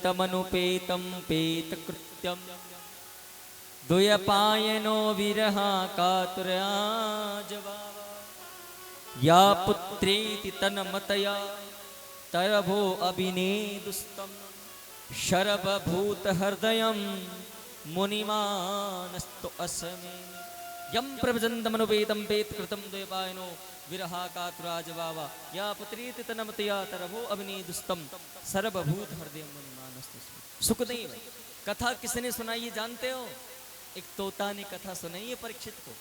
प्रभजन्तमनुपेतं पेतकृत्यं द्वयपायनो विरहा कातुर्या जवावा या पुत्रेति तन्मतया तरभो अभिनेदुस्तं शरभूतहृदयं मुनिमानस्तु अस्मे यं प्रभजन्तमनुपेतं पेतकृत्यं द्वयपायनो विरहा कातुराजवावा या पुत्रेति तन्मतया तरभो अभिनेदुस्तं शरभूतहृदयं मुनिमानस्तु अस्मे। सुखदेव कथा किसने सुनाई ये जानते हो? एक तोता ने कथा सुनाई है परीक्षित को।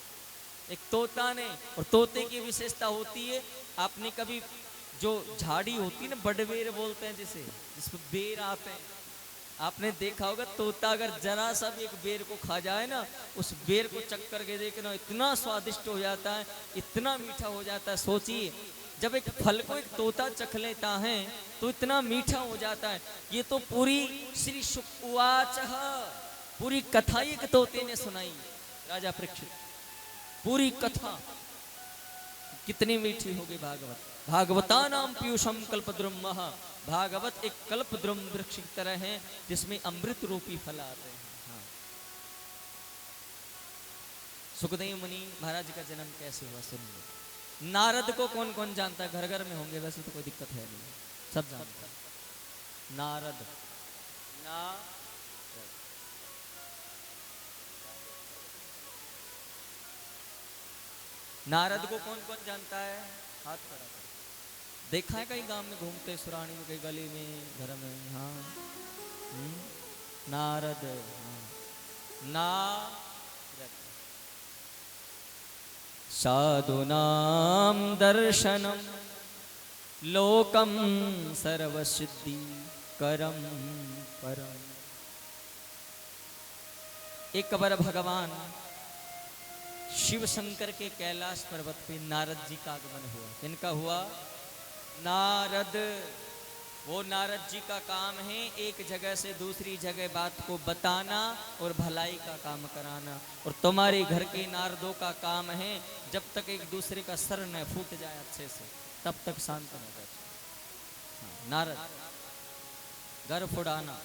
एक तोता ने, और तोते की विशेषता होती है, आपने कभी जो झाड़ी होती है ना, बड़बेर बोलते हैं जिसे, जिसमें बेर आते हैं, आपने देखा होगा तोता अगर जरा सा भी एक बेर को खा जाए ना, उस बेर को चख करके देखना, इतना स्वादिष्ट हो जाता है, इतना मीठा हो जाता है। सोचिए जब एक फल को एक तोता चख लेता है तो इतना मीठा हो जाता है। ये तो पूरी श्री शुक उवाच, पूरी कथा एक तोते ने सुनाई राजा परीक्षित, पूरी कथा कितनी मीठी होगी। भागवत भागवता नाम पीयूषम कल्पद्रुम महा, भागवत एक कल्पद्रुम वृक्ष की तरह है जिसमें अमृत रूपी फल आते हैं। हाँ। सुखदेव मुनि महाराज का जन्म कैसे हुआ सुनिए। नारद को कौन कौन जानता है? घर घर में होंगे, वैसे तो कोई दिक्कत है नहीं, सब जानते हैं। नारद नारद को कौन कौन जानता है? हाथ खड़ा कर। देखा है कहीं गांव में घूमते, सुरानी में, कहीं गली में, घर में? हाँ। नारद, हाँ। नारद साधुनाम दर्शनम लोकम सर्वसिद्धि करम परम। एक बार भगवान शिव शंकर के कैलाश पर्वत पे नारद जी का आगमन हुआ। इनका हुआ? नारद, वो नारद जी का काम है एक जगह से दूसरी जगह बात को बताना और भलाई का काम कराना। और तुम्हारे घर के नारदों का काम है जब तक एक दूसरे का सर न फूट जाए अच्छे से, तब तक शांत न बैठे। हाँ, नारद घर फुड़ाना,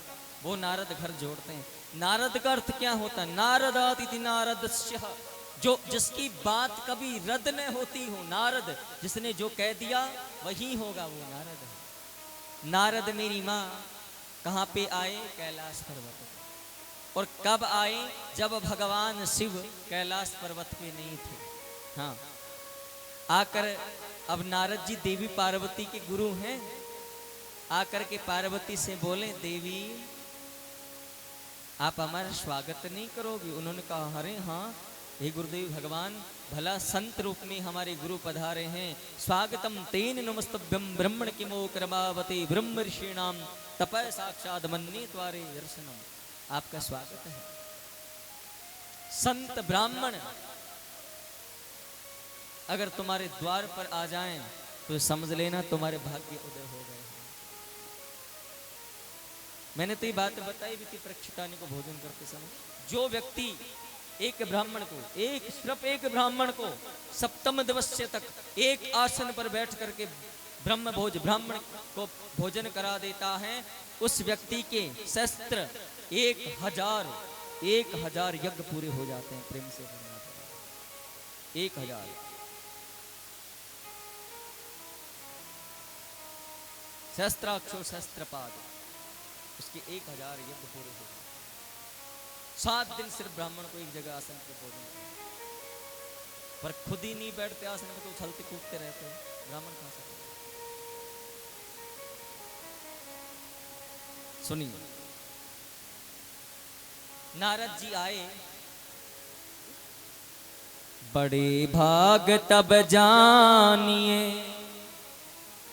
वो नारद घर जोड़ते हैं। नारद का अर्थ क्या होता है? नारदातिथि नारदस्य, जो जिसकी बात कभी रद्द न होती हो। नारद, जिसने जो कह दिया वही होगा, वो नारद है। नारद मेरी माँ कहाँ पे आए? कैलाश पर्वत। और कब आए? जब भगवान शिव कैलाश पर्वत पे नहीं थे। हाँ, आकर, अब नारद जी देवी पार्वती के गुरु हैं, आकर के पार्वती से बोले, देवी आप हमारा स्वागत नहीं करोगी? उन्होंने कहा, अरे हाँ हे गुरुदेव भगवान, भला संत रूप में हमारे गुरु पधारे हैं, स्वागतम तेन नमस्तभ्यम ब्रह्मण किमो क्रमावते ब्रह्म ऋषीणाम तपः साक्षात् मन्ये त्वारे दर्शनम। आपका स्वागत है। संत ब्राह्मण अगर तुम्हारे द्वार पर आ जाएं तो समझ लेना तुम्हारे भाग्य उदय हो गए हैं। मैंने तो ये बात बताई भी थी परीक्षितानी को भोजन करते समय। जो व्यक्ति एक ब्राह्मण को, सिर्फ एक ब्राह्मण को सप्तम दिवस तक एक आसन पर बैठ करके ब्राह्मण को भोजन करा देता है, उस व्यक्ति के शस्त्र 1000 यज्ञ पूरे हो जाते हैं। प्रेम से 1000 शस्त्राक्षो शस्त्रपाद, उसके 1000 यज्ञ पूरे हो जाते हैं। 7 दिन सिर्फ ब्राह्मण को एक जगह आसन पे भोजन करना, पर खुद ही नहीं बैठते आसन में, तो उछलते कूदते रहते हैं। ब्राह्मण खा सकते। सुनिए, नारद जी आए, बड़े भाग तब जानिए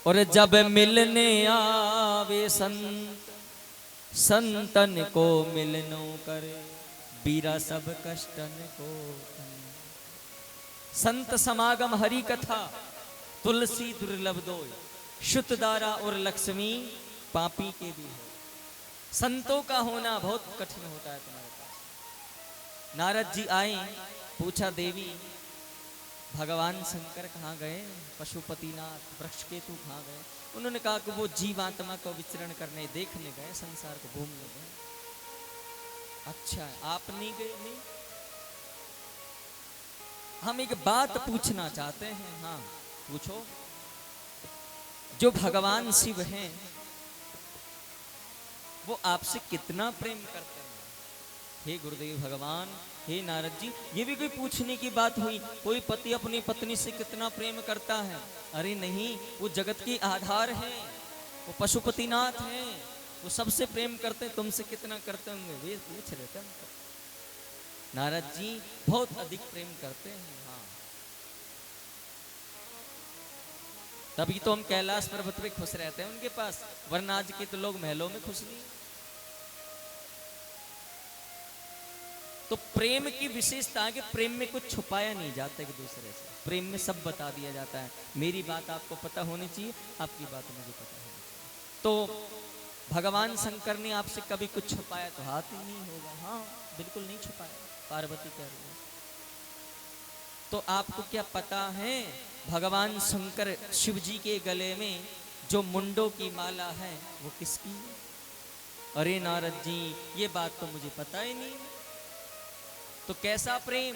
और जब मिलने आवे संत, संतन को मिलनो करे बीरा सब कष्टन को। संत समागम हरि कथा, तुलसी दुर्लभ दोय, शुद्ध दारा और लक्ष्मी पापी के भी हो। संतों का होना बहुत कठिन होता है तुम्हारे पास। नारद जी आए, पूछा, देवी भगवान शंकर कहाँ गए? पशुपतिनाथ वृक्ष केतु कहाँ गए? उन्होंने कहा कि वो जीवात्मा को विचरण करने देखने गए, संसार को घूमने गए। अच्छा है, आप नहीं गए? नहीं। हम एक बात पूछना चाहते हैं। हाँ पूछो। जो भगवान शिव हैं वो आपसे कितना प्रेम करते हैं? हे गुरुदेव भगवान, हे नारद जी, ये भी कोई पूछने की बात हुई? कोई पति अपनी पत्नी से कितना प्रेम करता है? अरे नहीं, वो जगत के आधार हैं, वो पशुपतिनाथ हैं, वो सबसे प्रेम करते हैं। तुमसे कितना करते होंगे? वे पूछ रहे थे। नारद जी बहुत अधिक प्रेम करते हैं। हाँ, तभी तो हम कैलाश पर्वत पे खुश रहते हैं उनके पास, वरना आज के तो लोग महलों में खुश नहीं। तो प्रेम की विशेषता है कि प्रेम में कुछ छुपाया नहीं जाता एक दूसरे से, प्रेम में सब बता दिया जाता है। मेरी बात आपको पता होनी चाहिए, आपकी बात मुझे पता होनी चाहिए। तो भगवान शंकर ने आपसे कभी कुछ छुपाया तो हाथ ही नहीं होगा। हाँ बिल्कुल नहीं छुपाया, पार्वती कह रही है। तो आपको क्या पता है भगवान शंकर शिव जी के गले में जो मुंडों की माला है वो किसकी है? अरे नारद जी, ये बात तो मुझे पता ही नहीं। तो कैसा प्रेम?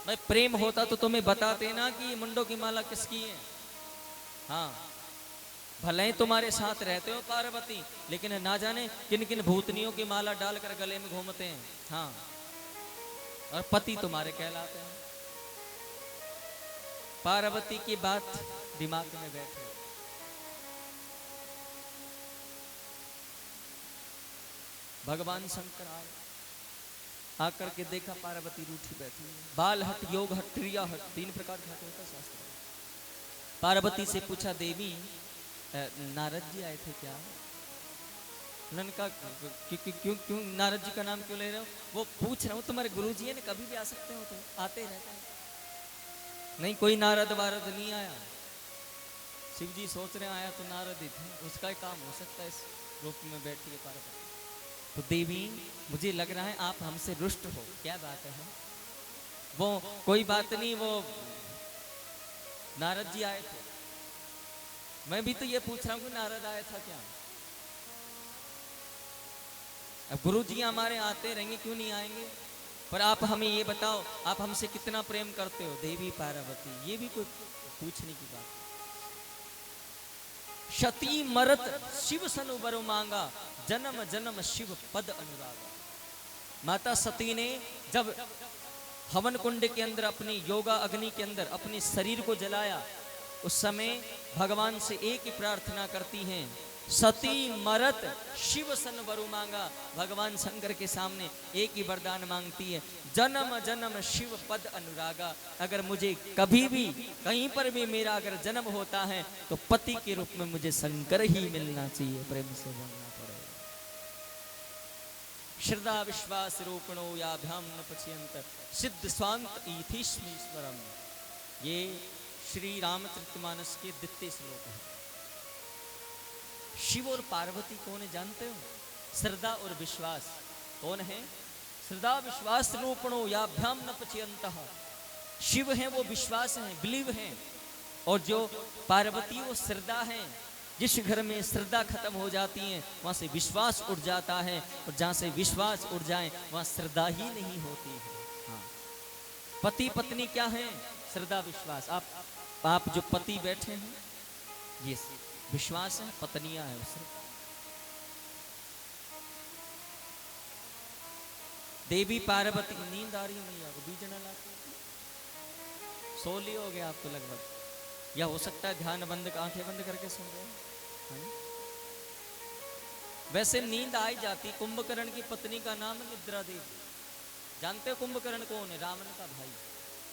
भाई प्रेम होता तो तुम्हें बताते ना कि मुंडों की माला किसकी है। हाँ, भले ही तुम्हारे साथ रहते हो पार्वती, लेकिन ना जाने किन किन भूतनियों की माला डालकर गले में घूमते हैं। हाँ, और पति तुम्हारे कहलाते हैं। पार्वती की बात दिमाग में बैठे। भगवान शंकर आए, आकर के देखा पार्वती रूठी बैठी है। बाल हट, योग हट, क्रिया हट, 3 प्रकार के हट होता शास्त्र में। पार्वती से पूछा, देवी नारद जी आए थे क्या? उन्होंने कहा क्यों क्यों नारद जी का नाम क्यों ले रहे हो? वो पूछ रहा हूँ, तुम्हारे गुरु जी है ना, कभी भी आ सकते हो, तो आते रहते हैं। नहीं, कोई नारद वारद नहीं आया। शिव जी सोच रहे आया तो नारद ही थे, उसका ही काम हो सकता है इस रूप में बैठी है पार्वती। तो देवी मुझे लग रहा है आप हमसे रुष्ट हो। क्या बात है? वो कोई बात नहीं, वो नारद जी आए थे। मैं भी तो ये पूछ रहा हूँ कि नारद आया था क्या? अब गुरु जी हमारे आते रहेंगे, क्यों नहीं आएंगे? पर आप हमें ये बताओ, आप हमसे कितना प्रेम करते हो? देवी पार्वती, ये भी कोई पूछने की बात? शती मरत शिव सनु वरु मांगा, जन्म जन्म शिव पद अनुरागा। माता सती ने जब हवन कुंड के अंदर अपनी योगा अग्नि के अंदर अपने शरीर को जलाया, उस समय भगवान से एक ही प्रार्थना करती हैं, सती मरत शिव सन वरु मांगा। भगवान शंकर के सामने एक ही वरदान मांगती है, जन्म जन्म शिव पद अनुरागा। अगर मुझे कभी भी कहीं पर भी मेरा अगर जन्म होता है तो पति के रूप में मुझे शंकर ही मिलना चाहिए। प्रेम से बोलना पड़ेगा। श्रद्धा विश्वास रूपणो याभ्याम न पश्यन्त सिद्ध स्वांत ईथीश्वरम। ये श्री रामचरितमानस के द्वितीय श्लोक है। शिव और पार्वती कौन है जानते हो? श्रद्धा और विश्वास। कौन है? श्रद्धा विश्वास रूपणो याभ्याम न पश्यन्तः। शिव है वो विश्वास है, बिलीव है, और जो पार्वती वो श्रद्धा है। जिस घर में श्रद्धा खत्म हो जाती है वहां से विश्वास उड़ जाता है, और जहां से विश्वास उड़ जाए वहां श्रद्धा ही नहीं होती है। हाँ, पति पत्नी क्या है? श्रद्धा विश्वास। आप जो पति बैठे हैं ये विश्वास है, पत्नियां है उससे। देवी पार्वती नींद आ रही नहीं, आपको बीजना लाती, सो ली हो गया आप तो लगभग, या हो सकता है ध्यान बंद, आंखें बंद करके सो रहे हैं। वैसे नींद आ ही जाती। कुंभकर्ण की पत्नी का नाम है निद्रा देवी। जानते हो कुंभकर्ण कौन है? रावण का भाई।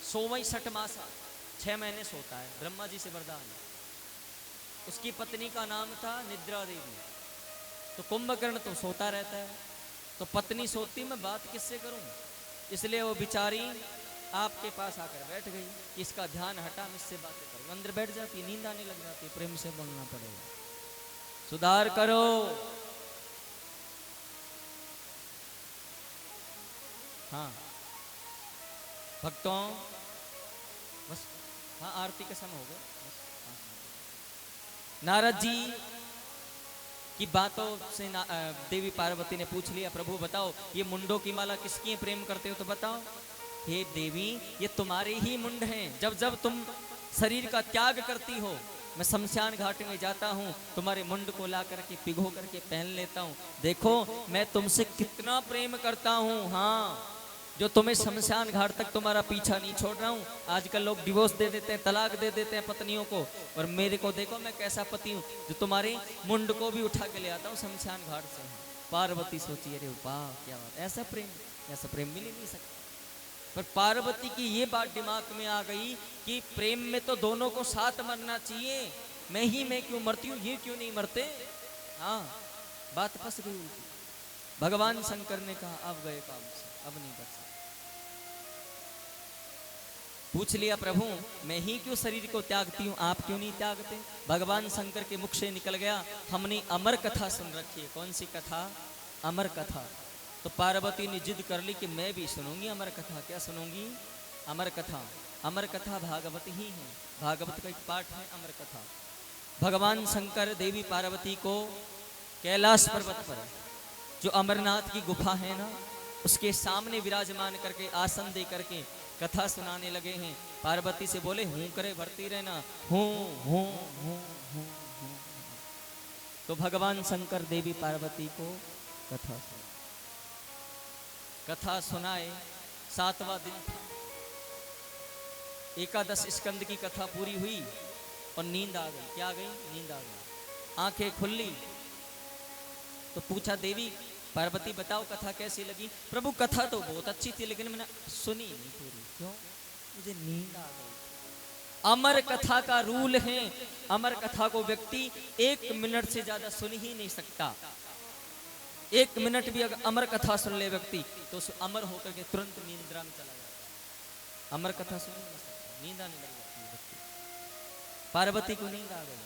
100 मासा, 6 महीने सोता है, ब्रह्मा जी से वरदान। उसकी पत्नी का नाम था निद्रा देवी। तो कुंभकर्ण तो सोता रहता है, तो पत्नी सोती, मैं बात किससे करूं? इसलिए वो बिचारी आपके पास आकर बैठ गई, इसका ध्यान हटा, मुझसे बातें करूं। अंदर बैठ जाती, नींद आने लग जाती। प्रेम से बोलना पड़ेगा, सुधार करो। हाँ भक्तों, बस हाँ, आरती का समय हो गया। नारद जी की बातों से देवी पार्वती ने पूछ लिया, प्रभु बताओ ये मुंडों की माला किसकी प्रेम करते हो तो बताओ। हे देवी, ये तुम्हारे ही मुंड हैं। जब जब तुम शरीर का त्याग करती हो, मैं शमशान घाट में जाता हूँ, तुम्हारे मुंड को ला करके पिघो करके पहन लेता हूँ। देखो मैं तुमसे कितना प्रेम करता हूँ। हाँ, जो तुम्हें शमशान घाट तक तुम्हारा पीछा नहीं छोड़ रहा हूँ। आजकल लोग डिवोर्स दे देते हैं, तलाक दे देते हैं पत्नियों को, और मेरे को देखो मैं कैसा पति हूँ, जो तुम्हारे मुंड को भी उठा के ले आता हूँ शमशान घाट से। पार्वती सोची, अरे वाह क्या बात, ऐसा प्रेम मिल ही नहीं सकता। पर पार्वती की ये बात दिमाग में आ गई कि प्रेम में तो दोनों को साथ मरना चाहिए, मैं क्यों मरती हूँ, ये क्यों नहीं मरते। हाँ, बात फंस गई उनकी। भगवान शंकर ने कहा अब गए काम से, अब नहीं बच सकते। पूछ लिया, प्रभु मैं ही क्यों शरीर को त्यागती हूँ, आप क्यों नहीं त्यागते। भगवान शंकर के मुख से निकल गया, हमने अमर कथा सुन रखी है। कौन सी कथा? अमर कथा। तो पार्वती ने जिद कर ली कि मैं भी सुनूंगी अमर कथा। क्या सुनूंगी? अमर कथा। अमर कथा भागवत ही है, भागवत का एक पाठ है अमर कथा। भगवान शंकर देवी पार्वती को कैलाश पर्वत पर, जो अमरनाथ की गुफा है ना, उसके सामने विराजमान करके आसन दे करके कथा सुनाने लगे हैं। पार्वती से बोले, हूं करे भरती रहना, हूं। तो भगवान शंकर देवी पार्वती को कथा सुनाए। 7वां दिन था, एकादश स्कंद की कथा पूरी हुई और नींद आ गई। क्या आ गई? नींद आ गई। आंखें खुली तो पूछा, देवी पार्वती बताओ कथा कैसी लगी। प्रभु कथा तो बहुत अच्छी थी, लेकिन मैंने सुनी नहीं पूरी। क्यों? मुझे नींद आ गई। अमर कथा का रूल है, अमर कथा को व्यक्ति 1 मिनट से ज्यादा सुन ही नहीं सकता। 1 मिनट भी अगर अमर कथा सुन ले व्यक्ति, तो उस अमर होकर के तुरंत नींद्रा में चला जाता है। अमर कथा सुन नहीं सकता, नींद आने लग जाती है व्यक्ति। पार्वती को नींद आ गई।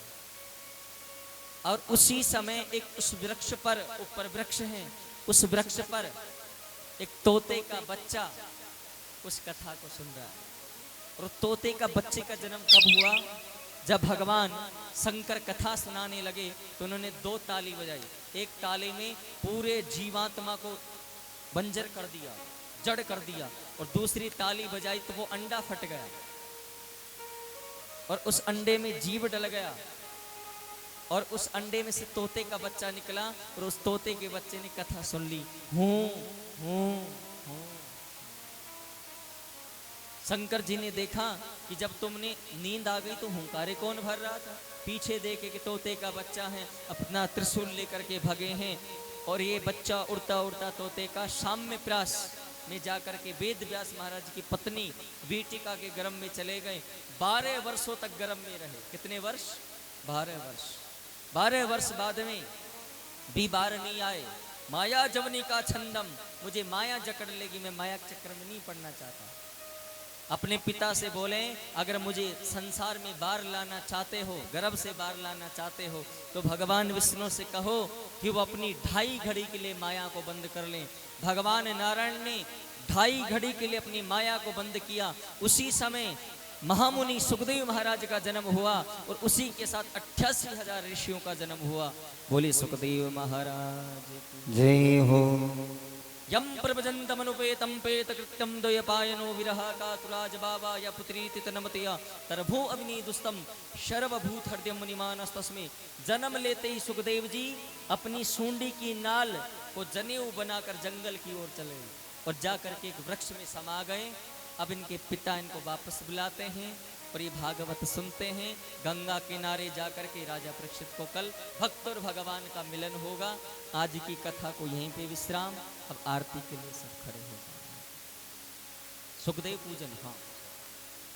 और उसी समय एक उस वृक्ष पर, ऊपर वृक्ष है, उस वृक्ष पर एक तोते का बच्चा उस कथा को सुन रहा है। और तोते का बच्चे का जन्म कब हुआ? जब भगवान शंकर कथा सुनाने लगे तो उन्होंने 2 ताली बजाई। एक ताली में पूरे जीवात्मा को बंजर कर दिया, जड़ कर दिया, और दूसरी ताली बजाई तो वो अंडा फट गया और उस अंडे में जीव डल गया, और उस अंडे में से तोते का बच्चा निकला, और उस तोते के बच्चे ने कथा सुन ली, हूं। शंकर जी ने देखा कि जब तुमने नींद आ गई तो हुंकारे कौन भर रहा था। पीछे देखे कि तोते का बच्चा है, अपना त्रिशूल लेकर के भगे हैं, और ये बच्चा उड़ता उड़ता तोते का साम्य प्रास में जाकर के वेद व्यास महाराज की पत्नी बीटिका के गर्भ में चले गए। 12 वर्षों तक गर्भ में रहे। कितने वर्ष? 12 वर्ष। 12 वर्ष बाद में भी बार नहीं आए। माया जवनी का छंदम, मुझे माया जकड़ लेगी, मैं माया के चक्कर में नहीं पड़ना चाहता। अपने पिता से बोले, अगर मुझे संसार में बार लाना चाहते हो, गर्भ से बार लाना चाहते हो, तो भगवान विष्णु से कहो कि वो अपनी 2.5 घड़ी के लिए माया को बंद कर लें। भगवान नारायण ने 2.5 घड़ी के लिए अपनी माया को बंद किया। उसी समय महामुनि सुखदेव महाराज का जन्म हुआ, और उसी के साथ 88,000 ऋषियों का जन्म हुआ। बोले सुखदेव महाराज जय हो। यम प्रभजन्तमनुपेतं पेतकृत्यं द्वयपायनो विरहाकातुराज बाबा या पुत्रीति तनमतया तरभो अग्निदुस्तम शर्वभूत हृदय मुनिमानस्तस्मै। जन्म लेते ही सुखदेव जी अपनी सूंडी की नाल को जनेऊ बनाकर जंगल की ओर चले और जाकर के एक वृक्ष में समा गए। अब इनके पिता इनको वापस बुलाते हैं और ये भागवत सुनते हैं। गंगा किनारे जाकर के राजा परीक्षित को कल भक्त और भगवान का मिलन होगा। आज की कथा को यहीं पे विश्राम। अब आरती के लिए सब खड़े हो जाए। सुखदेव पूजन। हाँ।